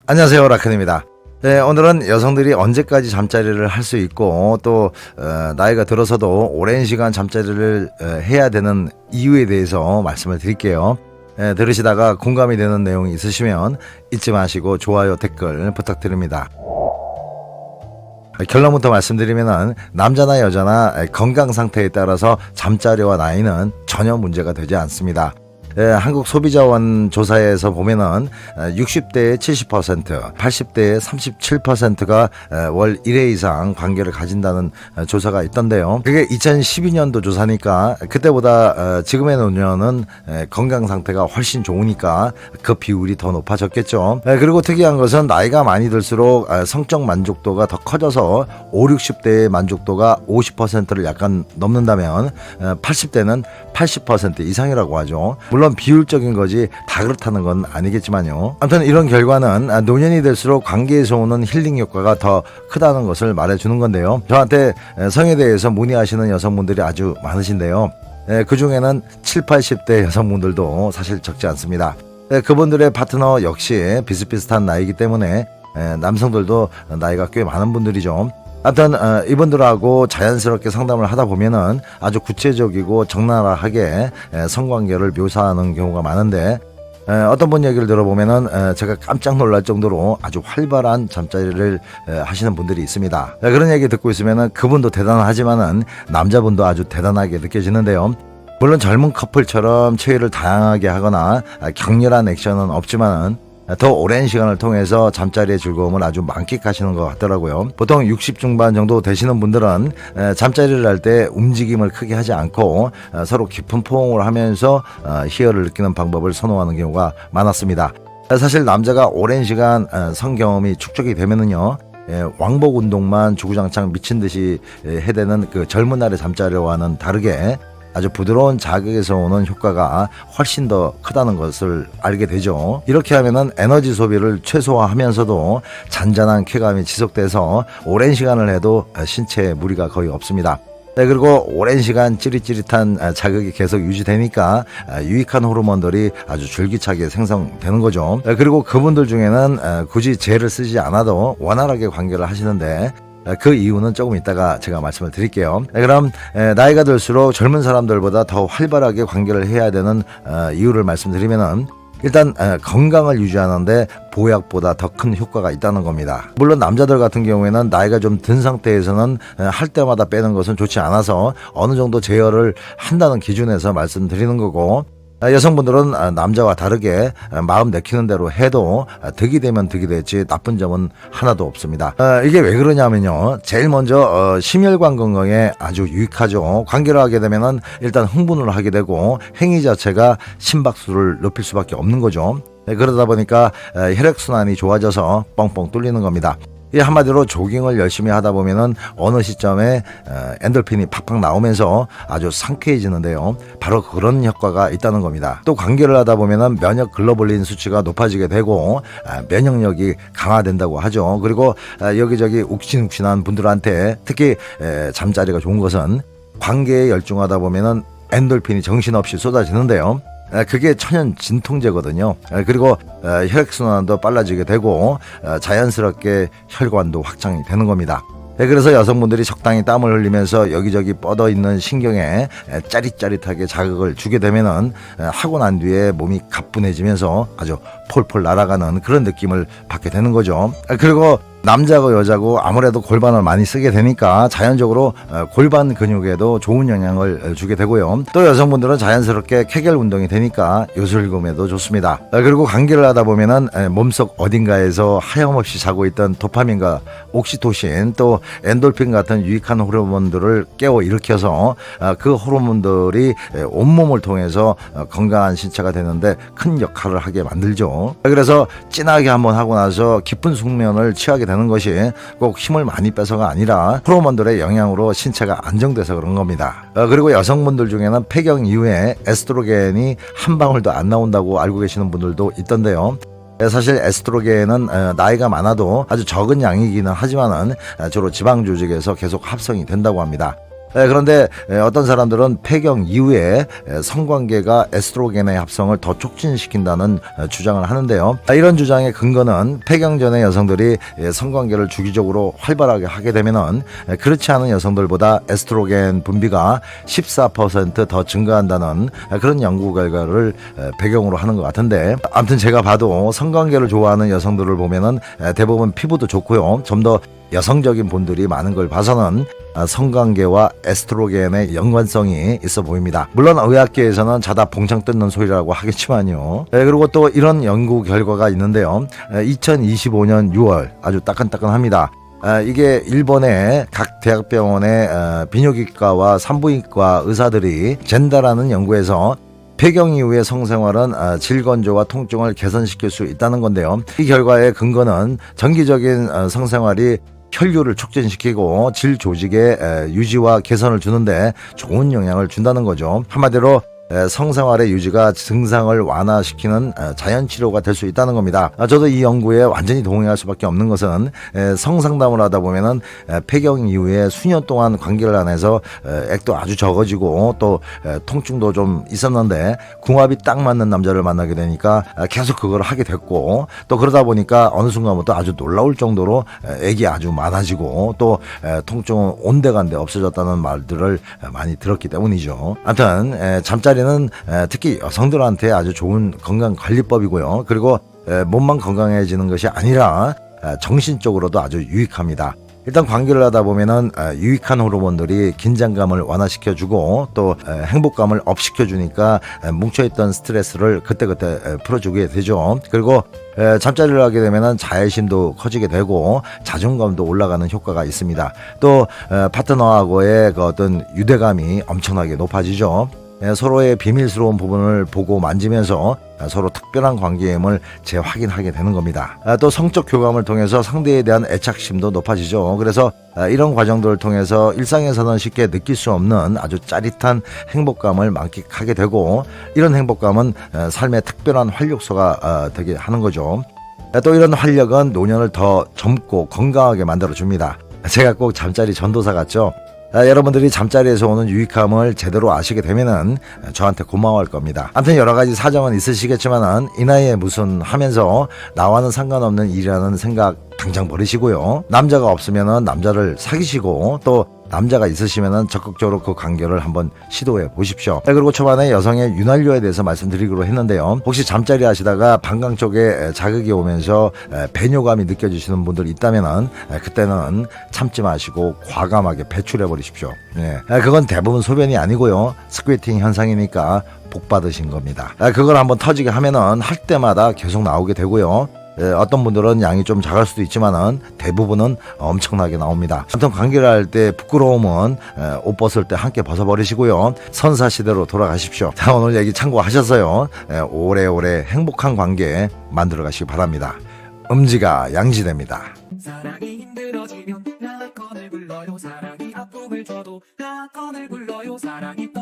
안녕하세요, 라큰입니다. 네, 오늘은 여성들이 언제까지 잠자리를 할 수 있고 또 나이가 들어서도 오랜 시간 잠자리를 해야 되는 이유에 대해서 말씀을 드릴게요. 들으시다가 공감이 되는 내용이 있으시면 잊지 마시고 좋아요, 댓글 부탁드립니다. 결론부터 말씀드리면 남자나 여자나 건강 상태에 따라서 잠자리와 나이는 전혀 문제가 되지 않습니다. 한국 소비자원 조사에서 보면은 60대의 70%, 80대의 37%가 월 1회 이상 관계를 가진다는 조사가 있던데요. 그게 2012년도 조사니까 그때보다 지금의 노년은 건강 상태가 훨씬 좋으니까 그 비율이 더 높아졌겠죠. 그리고 특이한 것은 나이가 많이 들수록 성적 만족도가 더 커져서 5, 60대의 만족도가 50%를 약간 넘는다면 80대는 80% 이상이라고 하죠. 물론 비율적인 거지 다 그렇다는 건 아니겠지만요. 아무튼 이런 결과는 노년이 될수록 관계에서 오는 힐링 효과가 더 크다는 것을 말해주는 건데요. 저한테 성에 대해서 문의하시는 여성분들이 아주 많으신데요. 그 중에는 7, 80대 여성분들도 사실 적지 않습니다. 그분들의 파트너 역시 비슷비슷한 나이이기 때문에 남성들도 나이가 꽤 많은 분들이죠. 하여튼 이분들하고 자연스럽게 상담을 하다 보면은 아주 구체적이고 적나라하게 성관계를 묘사하는 경우가 많은데 어떤 분 얘기를 들어보면은 제가 깜짝 놀랄 정도로 아주 활발한 잠자리를 하시는 분들이 있습니다. 그런 얘기 듣고 있으면은 그분도 대단하지만은 남자분도 아주 대단하게 느껴지는데요. 물론 젊은 커플처럼 체위를 다양하게 하거나 격렬한 액션은 없지만은 더 오랜 시간을 통해서 잠자리의 즐거움을 아주 만끽하시는 것 같더라고요. 보통 60 중반 정도 되시는 분들은 잠자리를 할 때 움직임을 크게 하지 않고 서로 깊은 포옹을 하면서 희열을 느끼는 방법을 선호하는 경우가 많았습니다. 사실 남자가 오랜 시간 성경험이 축적이 되면은요, 왕복 운동만 주구장창 미친 듯이 해대는 그 젊은 날의 잠자리와는 다르게 아주 부드러운 자극에서 오는 효과가 훨씬 더 크다는 것을 알게 되죠. 이렇게 하면은 에너지 소비를 최소화하면서도 잔잔한 쾌감이 지속돼서 오랜 시간을 해도 신체에 무리가 거의 없습니다. 그리고 오랜 시간 찌릿찌릿한 자극이 계속 유지되니까 유익한 호르몬들이 아주 줄기차게 생성되는 거죠. 그리고 그분들 중에는 굳이 젤을 쓰지 않아도 원활하게 관계를 하시는데 그 이유는 조금 이따가 제가 말씀을 드릴게요. 그럼 나이가 들수록 젊은 사람들보다 더 활발하게 관계를 해야 되는 이유를 말씀드리면은 일단 건강을 유지하는데 보약보다 더 큰 효과가 있다는 겁니다. 물론 남자들 같은 경우에는 나이가 좀 든 상태에서는 할 때마다 빼는 것은 좋지 않아서 어느 정도 제어를 한다는 기준에서 말씀드리는 거고, 여성분들은 남자와 다르게 마음 내키는 대로 해도 득이 되면 득이 됐지 나쁜 점은 하나도 없습니다. 이게 왜 그러냐면요, 제일 먼저 심혈관 건강에 아주 유익하죠. 관계를 하게 되면은 일단 흥분을 하게 되고 행위 자체가 심박수를 높일 수밖에 없는 거죠. 그러다 보니까 혈액순환이 좋아져서 뻥뻥 뚫리는 겁니다. 이 한마디로 조깅을 열심히 하다 보면은 어느 시점에 엔돌핀이 팍팍 나오면서 아주 상쾌해지는데요. 바로 그런 효과가 있다는 겁니다. 또 관계를 하다 보면은 면역 글로불린 수치가 높아지게 되고 면역력이 강화된다고 하죠. 그리고 여기저기 욱신욱신한 분들한테 특히 잠자리가 좋은 것은 관계에 열중하다 보면은 엔돌핀이 정신없이 쏟아지는데요. 그게 천연 진통제거든요. 그리고 혈액순환도 빨라지게 되고 자연스럽게 혈관도 확장이 되는 겁니다. 그래서 여성분들이 적당히 땀을 흘리면서 여기저기 뻗어있는 신경에 짜릿짜릿하게 자극을 주게 되면은 하고 난 뒤에 몸이 가뿐해지면서 아주 폴폴 날아가는 그런 느낌을 받게 되는 거죠. 그리고 남자고 여자고 아무래도 골반을 많이 쓰게 되니까 자연적으로 골반 근육에도 좋은 영향을 주게 되고요. 또 여성분들은 자연스럽게 케겔 운동이 되니까 요술금에도 좋습니다. 그리고 관계를 하다 보면은 몸속 어딘가에서 하염없이 자고 있던 도파민과 옥시토신 또 엔돌핀 같은 유익한 호르몬들을 깨워 일으켜서 그 호르몬들이 온몸을 통해서 건강한 신체가 되는데 큰 역할을 하게 만들죠. 그래서 진하게 한번 하고 나서 깊은 숙면을 취하게 되는 것이 꼭 힘을 많이 빼서가 아니라 호르몬들의 영향으로 신체가 안정돼서 그런 겁니다. 그리고 여성분들 중에는 폐경 이후에 에스트로겐이 한 방울도 안 나온다고 알고 계시는 분들도 있던데요. 사실 에스트로겐은 나이가 많아도 아주 적은 양이기는 하지만은 주로 지방 조직에서 계속 합성이 된다고 합니다. 그런데 어떤 사람들은 폐경 이후에 성관계가 에스트로겐의 합성을 더 촉진시킨다는 주장을 하는데요. 이런 주장의 근거는 폐경 전에 여성들이 성관계를 주기적으로 활발하게 하게 되면은 그렇지 않은 여성들보다 에스트로겐 분비가 14% 더 증가한다는 그런 연구 결과를 배경으로 하는 것 같은데, 아무튼 제가 봐도 성관계를 좋아하는 여성들을 보면은 대부분 피부도 좋고요. 좀 더 여성적인 분들이 많은 걸 봐서는 성관계와 에스트로겐의 연관성이 있어 보입니다. 물론 의학계에서는 자다 봉창 뜯는 소리라고 하겠지만요. 그리고 또 이런 연구 결과가 있는데요. 2025년 6월 아주 따끈따끈합니다. 이게 일본의 각 대학병원의 비뇨기과와 산부인과 의사들이 젠다라는 연구에서 폐경 이후의 성생활은 질 건조와 통증을 개선시킬 수 있다는 건데요. 이 결과의 근거는 정기적인 성생활이 혈류를 촉진시키고 질 조직의 유지와 개선을 주는데 좋은 영향을 준다는 거죠. 한마디로 성생활의 유지가 증상을 완화시키는 자연치료가 될 수 있다는 겁니다. 저도 이 연구에 완전히 동의할 수밖에 없는 것은 성상담을 하다 보면은 폐경 이후에 수년 동안 관계를 안 해서 액도 아주 적어지고 또 통증도 좀 있었는데 궁합이 딱 맞는 남자를 만나게 되니까 계속 그걸 하게 됐고, 또 그러다 보니까 어느 순간부터 아주 놀라울 정도로 액이 아주 많아지고 또 통증은 온데간데 없어졌다는 말들을 많이 들었기 때문이죠. 아무튼 잠자리는 특히 여성들한테 아주 좋은 건강관리법이고요. 그리고 몸만 건강해지는 것이 아니라 정신적으로도 아주 유익합니다. 일단 관계를 하다 보면은 유익한 호르몬들이 긴장감을 완화시켜주고 또 행복감을 업시켜주니까 뭉쳐있던 스트레스를 그때그때 풀어주게 되죠. 그리고 잠자리를 하게 되면은 자애심도 커지게 되고 자존감도 올라가는 효과가 있습니다. 또 파트너하고의 그 어떤 유대감이 엄청나게 높아지죠. 서로의 비밀스러운 부분을 보고 만지면서 서로 특별한 관계임을 재확인하게 되는 겁니다. 또 성적 교감을 통해서 상대에 대한 애착심도 높아지죠. 그래서 이런 과정들을 통해서 일상에서는 쉽게 느낄 수 없는 아주 짜릿한 행복감을 만끽하게 되고, 이런 행복감은 삶의 특별한 활력소가 되게 하는 거죠. 또 이런 활력은 노년을 더 젊고 건강하게 만들어줍니다. 제가 꼭 잠자리 전도사 같죠? 여러분들이 잠자리에서 오는 유익함을 제대로 아시게 되면은 저한테 고마워할 겁니다. 아무튼 여러 가지 사정은 있으시겠지만은 이 나이에 무슨 하면서 나와는 상관없는 일이라는 생각 당장 버리시고요. 남자가 없으면은 남자를 사귀시고, 또 남자가 있으시면은 적극적으로 그 관계를 한번 시도해 보십시오. 그리고 초반에 여성의 윤활유에 대해서 말씀드리기로 했는데요. 혹시 잠자리 하시다가 방광 쪽에 자극이 오면서 배뇨감이 느껴지시는 분들 있다면은 그때는 참지 마시고 과감하게 배출해 버리십시오. 그건 대부분 소변이 아니고요. 스퀴팅 현상이니까 복 받으신 겁니다. 그걸 한번 터지게 하면은 할 때마다 계속 나오게 되고요. 어떤 분들은 양이 좀 작을 수도 있지만은 대부분은 엄청나게 나옵니다. 아무튼 관계를 할 때 부끄러움은 옷 벗을 때 함께 벗어버리시고요. 선사시대로 돌아가십시오. 자, 오늘 얘기 참고하셨어요. 오래오래 행복한 관계 만들어 가시기 바랍니다. 음지가 양지됩니다. 사랑이 힘들어지면 나 건을 불러요. 사랑이 아픔을 줘도 나 건을 불러요. 사랑이